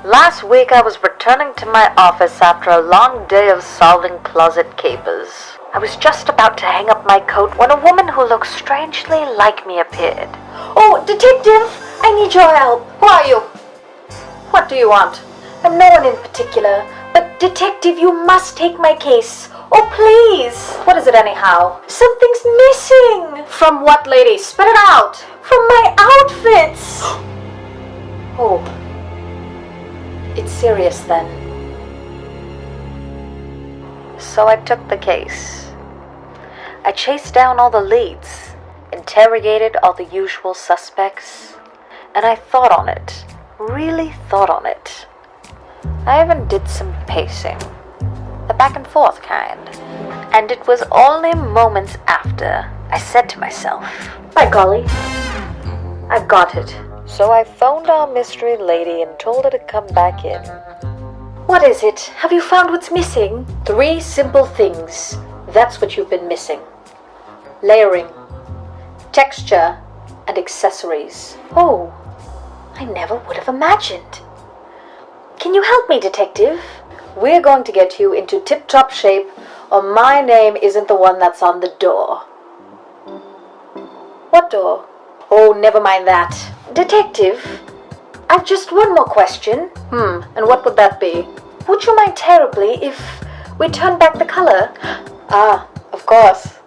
Last week I was returning to my office after a long day of solving closet capers. I was just about to hang up my coat when a woman who looked strangely like me appeared. Oh, detective! I need your help. Who are you? What do you want? I'm no one in particular, but detective, you must take my case. Oh, please! What is it anyhow? Something's missing! From what, lady? Spit it out! From my outfits! Oh. It's serious then. So I took the case. I chased down all the leads, interrogated all the usual suspects, and I thought on it. Really thought on it. I even did some pacing. The back and forth kind. And it was only moments after I said to myself, by golly, I've got it. So I phoned our mystery lady and told her to come back in. What is it? Have you found what's missing? 3 simple things. That's what you've been missing. Layering, texture, and accessories. Oh, I never would have imagined. Can you help me, detective? We're going to get you into tip-top shape, or my name isn't the one that's on the door. What door? Oh, never mind that. Detective, I've just one more question. And what would that be? Would you mind terribly if we turn back the color? Ah, of course.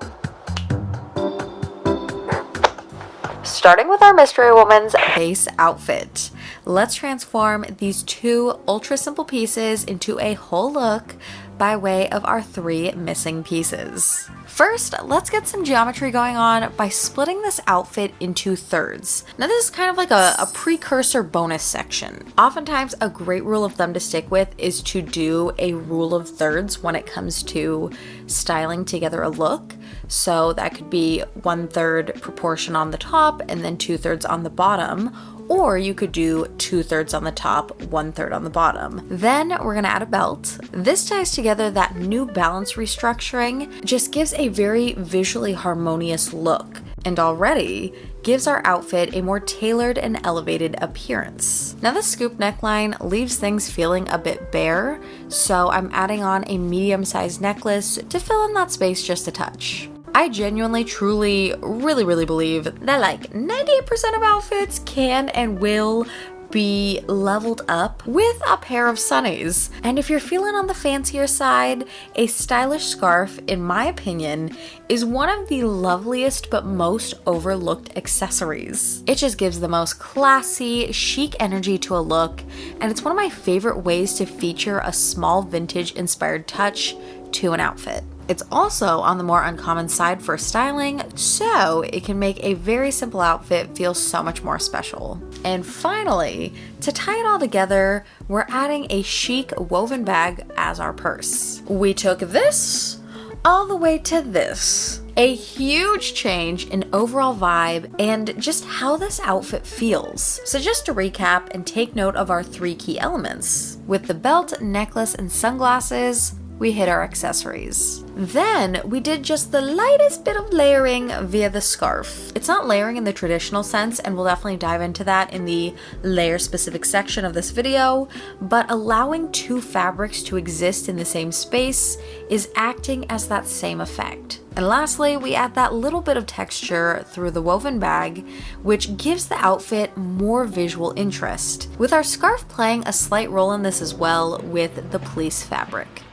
Starting with our mystery woman's base outfit, let's transform these 2 ultra simple pieces into a whole look by way of our 3 missing pieces. First, let's get some geometry going on by splitting this outfit into thirds. Now this is kind of like a precursor bonus section. Oftentimes a great rule of thumb to stick with is to do a rule of thirds when it comes to styling together a look. So that could be 1/3 proportion on the top and then 2/3 on the bottom. Or you could do 2/3 on the top, 1/3 on the bottom. Then we're gonna add a belt. This ties together that New Balance restructuring, just gives a very visually harmonious look, and already gives our outfit a more tailored and elevated appearance. Now the scoop neckline leaves things feeling a bit bare, so I'm adding on a medium-sized necklace to fill in that space just a touch. I genuinely, truly, really believe that like 98% of outfits can and will be leveled up with a pair of sunnies. And if you're feeling on the fancier side, a stylish scarf, in my opinion, is one of the loveliest but most overlooked accessories. It just gives the most classy, chic energy to a look, and it's one of my favorite ways to feature a small vintage inspired touch to an outfit. It's also on the more uncommon side for styling, so it can make a very simple outfit feel so much more special. And finally, to tie it all together, we're adding a chic woven bag as our purse. We took this all the way to this. A huge change in overall vibe and just how this outfit feels. So just to recap and take note of our 3 key elements. With the belt, necklace, and sunglasses, we hit our accessories. Then we did just the lightest bit of layering via the scarf. It's not layering in the traditional sense, and we'll definitely dive into that in the layer specific section of this video, but allowing 2 fabrics to exist in the same space is acting as that same effect. And lastly, we add that little bit of texture through the woven bag, which gives the outfit more visual interest, with our scarf playing a slight role in this as well with the police fabric.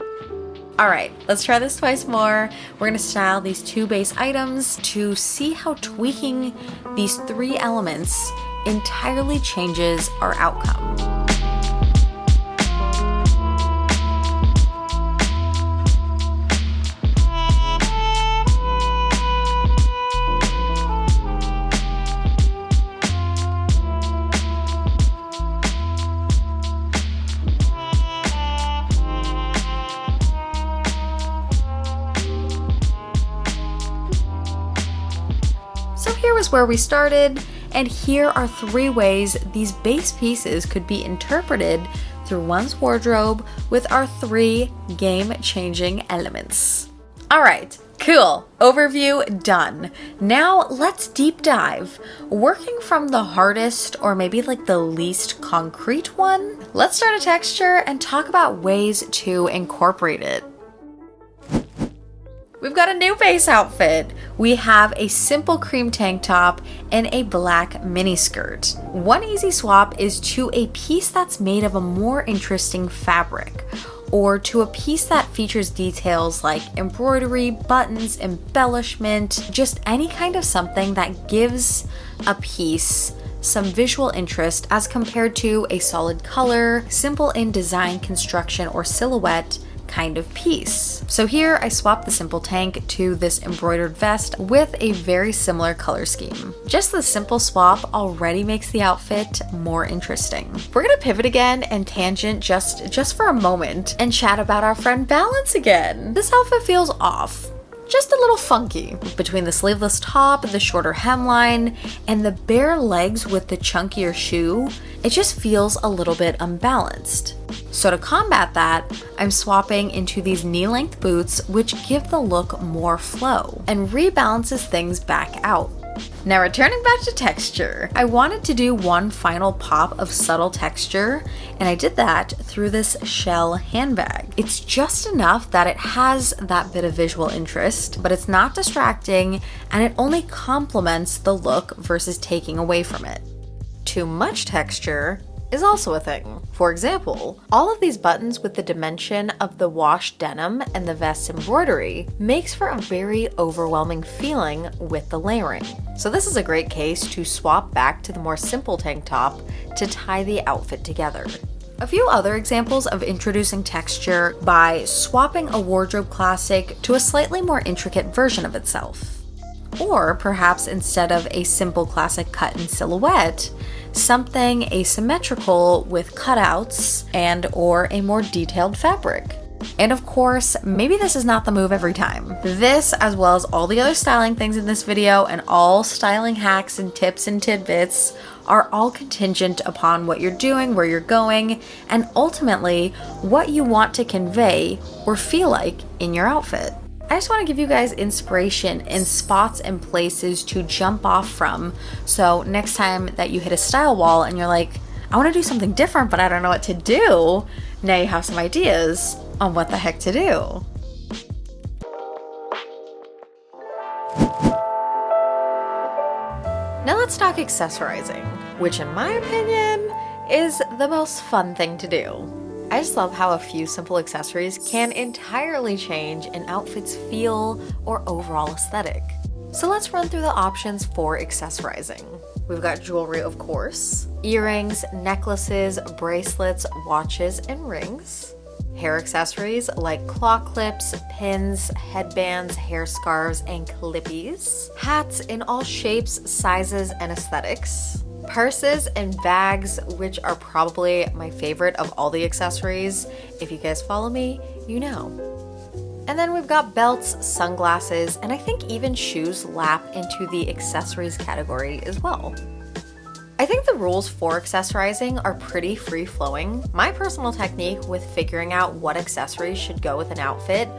Alright, let's try this twice more. We're going to style these 2 base items to see how tweaking these 3 elements entirely changes our outcome. So here was where we started, and here are 3 ways these base pieces could be interpreted through one's wardrobe with our 3 game-changing elements. Alright, Cool. Overview done. Now let's deep dive. Working from the hardest or maybe like the least concrete one, let's start a texture and talk about ways to incorporate it. We've got a new base outfit. We have a simple cream tank top and a black mini skirt. One easy swap is to a piece that's made of a more interesting fabric, or to a piece that features details like embroidery, buttons, embellishment, just any kind of something that gives a piece some visual interest as compared to a solid color, simple in design, construction, or silhouette kind of piece. So here I swapped the simple tank to this embroidered vest with a very similar color scheme. Just the simple swap already makes the outfit more interesting. We're gonna pivot again and tangent just for a moment and chat about our friend Balance again. This outfit feels off. Just a little funky. Between the sleeveless top, the shorter hemline, and the bare legs with the chunkier shoe, it just feels a little bit unbalanced. So to combat that, I'm swapping into these knee-length boots, which give the look more flow and rebalances things back out. Now returning back to texture, I wanted to do one final pop of subtle texture, and I did that through this shell handbag. It's just enough that it has that bit of visual interest, but it's not distracting, and it only complements the look versus taking away from it. Too much texture is also a thing. For example, all of these buttons with the dimension of the washed denim and the vest embroidery makes for a very overwhelming feeling with the layering. So this is a great case to swap back to the more simple tank top to tie the outfit together. A few other examples of introducing texture by swapping a wardrobe classic to a slightly more intricate version of itself. Or perhaps instead of a simple classic cut and silhouette, something asymmetrical with cutouts and or a more detailed fabric. And of course, maybe this is not the move every time. This, as well as all the other styling things in this video and all styling hacks and tips and tidbits, are all contingent upon what you're doing, where you're going, and ultimately what you want to convey or feel like in your outfit. I just want to give you guys inspiration in spots and places to jump off from. So next time that you hit a style wall and you're like, I want to do something different, but I don't know what to do, now you have some ideas on what the heck to do. Now let's talk accessorizing, which in my opinion is the most fun thing to do. I just love how a few simple accessories can entirely change an outfit's feel or overall aesthetic. So let's run through the options for accessorizing. We've got jewelry, of course, earrings, necklaces, bracelets, watches, and rings. Hair accessories like claw clips, pins, headbands, hair scarves, and clippies. Hats in all shapes, sizes, and aesthetics. Purses and bags, which are probably my favorite of all the accessories. If you guys follow me, you know. And then we've got belts, sunglasses, and I think even shoes lap into the accessories category as well. I think the rules for accessorizing are pretty free-flowing. My personal technique with figuring out what accessories should go with an outfit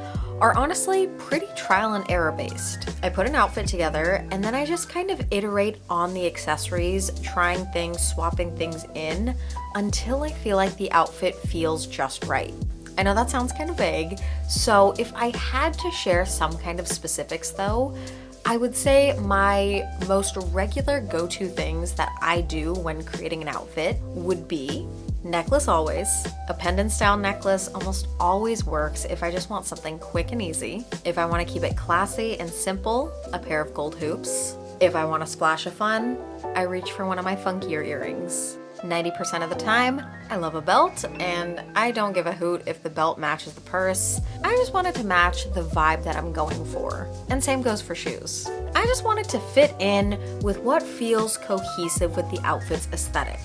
are honestly pretty trial and error based. I put an outfit together and then I just kind of iterate on the accessories, trying things, swapping things in until I feel like the outfit feels just right. I know that sounds kind of vague, so if I had to share some kind of specifics though, I would say my most regular go-to things that I do when creating an outfit would be necklace always. A pendant style necklace almost always works if I just want something quick and easy. If I want to keep it classy and simple, a pair of gold hoops. If I want a splash of fun, I reach for one of my funkier earrings. 90% of the time, I love a belt, and I don't give a hoot if the belt matches the purse. I just want it to match the vibe that I'm going for. And same goes for shoes. I just want it to fit in with what feels cohesive with the outfit's aesthetic.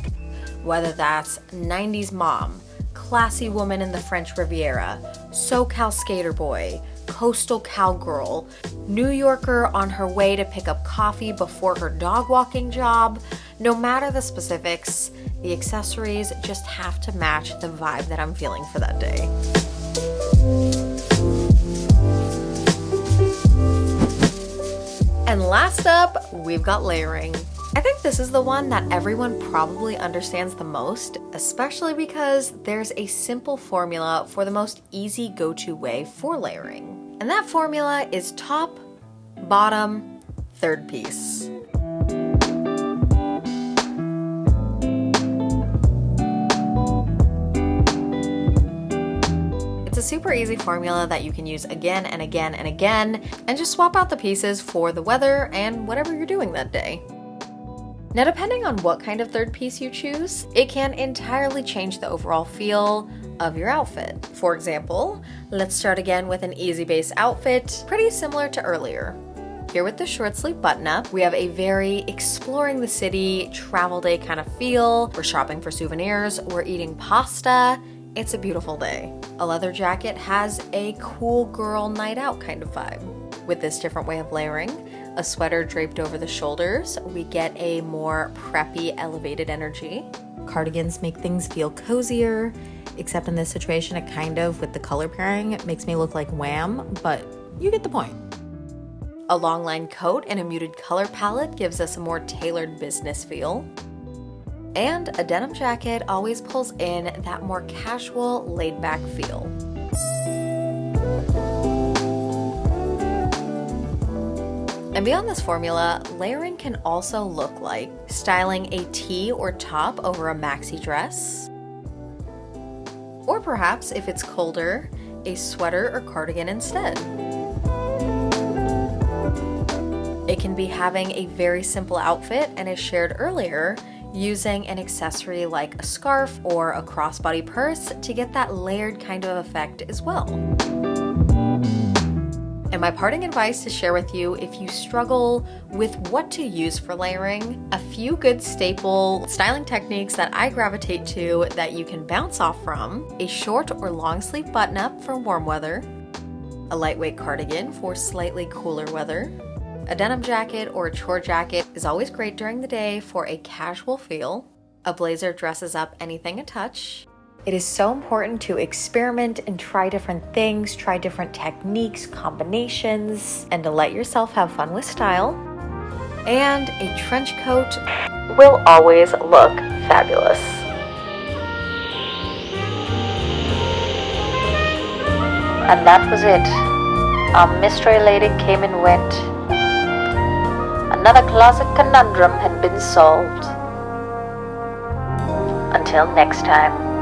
Whether that's 90s mom, classy woman in the French Riviera, SoCal skater boy, coastal cowgirl, New Yorker on her way to pick up coffee before her dog walking job. No matter the specifics, the accessories just have to match the vibe that I'm feeling for that day. last up, we've got layering. I think this is the one that everyone probably understands the most, especially because there's a simple formula for the most easy go-to way for layering. And that formula is top, bottom, third piece. It's a super easy formula that you can use again and again and again, and just swap out the pieces for the weather and whatever you're doing that day. Now, depending on what kind of third piece you choose, it can entirely change the overall feel of your outfit. For example, let's start again with an easy base outfit, pretty similar to earlier. Here with the short sleeve button-up, we have a very exploring the city, travel day kind of feel. We're shopping for souvenirs, we're eating pasta. It's a beautiful day. A leather jacket has a cool girl night out kind of vibe. With this different way of layering, a sweater draped over the shoulders, we get a more preppy, elevated energy. Cardigans make things feel cozier, except in this situation, it kind of, with the color pairing, it makes me look like Wham, but you get the point. A long line coat in a muted color palette gives us a more tailored business feel. And a denim jacket always pulls in that more casual, laid-back feel. And beyond this formula, layering can also look like styling a tee or top over a maxi dress. Or perhaps, if it's colder, a sweater or cardigan instead. It can be having a very simple outfit, and as shared earlier, using an accessory like a scarf or a crossbody purse to get that layered kind of effect as well. And my parting advice to share with you, if you struggle with what to use for layering, a few good staple styling techniques that I gravitate to that you can bounce off from: a short or long sleeve button-up for warm weather, a lightweight cardigan for slightly cooler weather. A denim jacket or a chore jacket is always great during the day for a casual feel. A blazer dresses up anything a touch. It is so important to experiment and try different things, try different techniques, combinations, and to let yourself have fun with style. And a trench coat will always look fabulous. And that was it. Our mystery lady came and went. Another closet conundrum had been solved. Until next time.